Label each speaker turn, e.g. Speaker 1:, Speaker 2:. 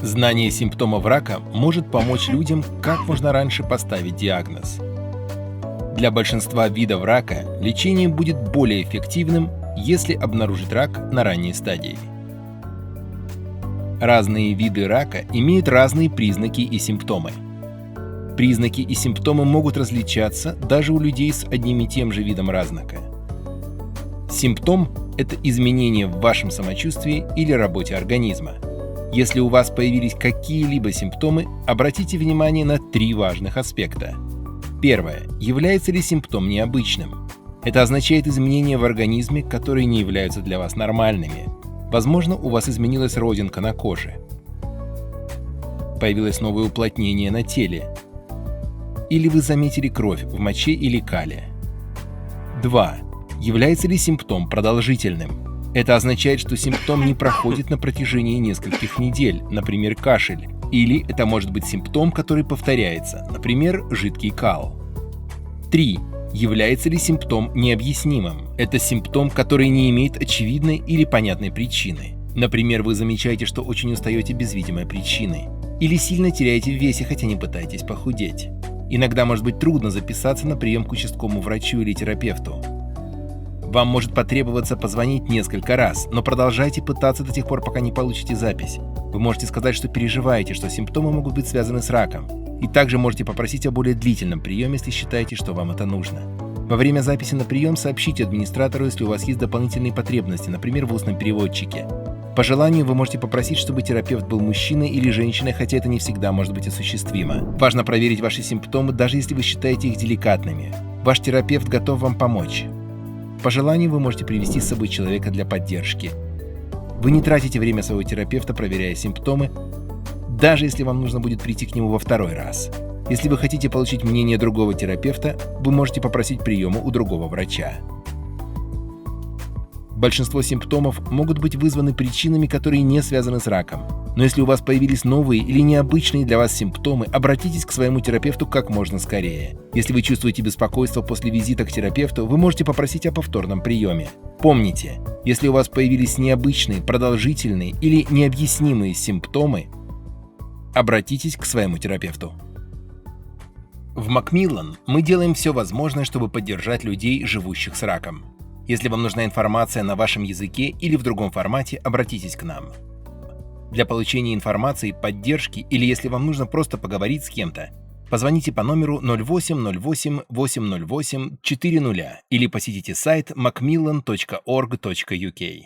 Speaker 1: Знание симптомов рака может помочь людям как можно раньше поставить диагноз. Для большинства видов рака лечение будет более эффективным, если обнаружить рак на ранней стадии. Разные виды рака имеют разные признаки и симптомы. Признаки и симптомы могут различаться даже у людей с одним и тем же видом разнака. Симптом – это изменение в вашем самочувствии или работе организма. Если у вас появились какие-либо симптомы, обратите внимание на 3 важных аспекта. Первое. Является ли симптом необычным? Это означает изменения в организме, которые не являются для вас нормальными. Возможно, у вас изменилась родинка на коже. Появилось новое уплотнение на теле. Или вы заметили кровь в моче или кале. 2. Является ли симптом продолжительным? Это означает, что симптом не проходит на протяжении нескольких недель, например, кашель. Или это может быть симптом, который повторяется, например, жидкий кал. 3. Является ли симптом необъяснимым? Это симптом, который не имеет очевидной или понятной причины. Например, вы замечаете, что очень устаете без видимой причины. Или сильно теряете в весе, хотя не пытаетесь похудеть. Иногда может быть трудно записаться на прием к участковому врачу или терапевту. Вам может потребоваться позвонить несколько раз, но продолжайте пытаться до тех пор, пока не получите запись. Вы можете сказать, что переживаете, что симптомы могут быть связаны с раком. И также можете попросить о более длительном приеме, если считаете, что вам это нужно. Во время записи на прием сообщите администратору, если у вас есть дополнительные потребности, например, в устном переводчике. По желанию вы можете попросить, чтобы терапевт был мужчиной или женщиной, хотя это не всегда может быть осуществимо. Важно проверить ваши симптомы, даже если вы считаете их деликатными. Ваш терапевт готов вам помочь. По желанию вы можете привести с собой человека для поддержки. Вы не тратите время своего терапевта, проверяя симптомы, даже если вам нужно будет прийти к нему во 2-й раз. Если вы хотите получить мнение другого терапевта, вы можете попросить приема у другого врача. Большинство симптомов могут быть вызваны причинами, которые не связаны с раком. Но если у вас появились новые или необычные для вас симптомы, обратитесь к своему терапевту как можно скорее. Если вы чувствуете беспокойство после визита к терапевту, вы можете попросить о повторном приеме. Помните, если у вас появились необычные, продолжительные или необъяснимые симптомы, обратитесь к своему терапевту. В Macmillan мы делаем все возможное, чтобы поддержать людей, живущих с раком. Если вам нужна информация на вашем языке или в другом формате, обратитесь к нам. Для получения информации, поддержки или если вам нужно просто поговорить с кем-то, позвоните по номеру 0808 808 40 или посетите сайт macmillan.org.uk.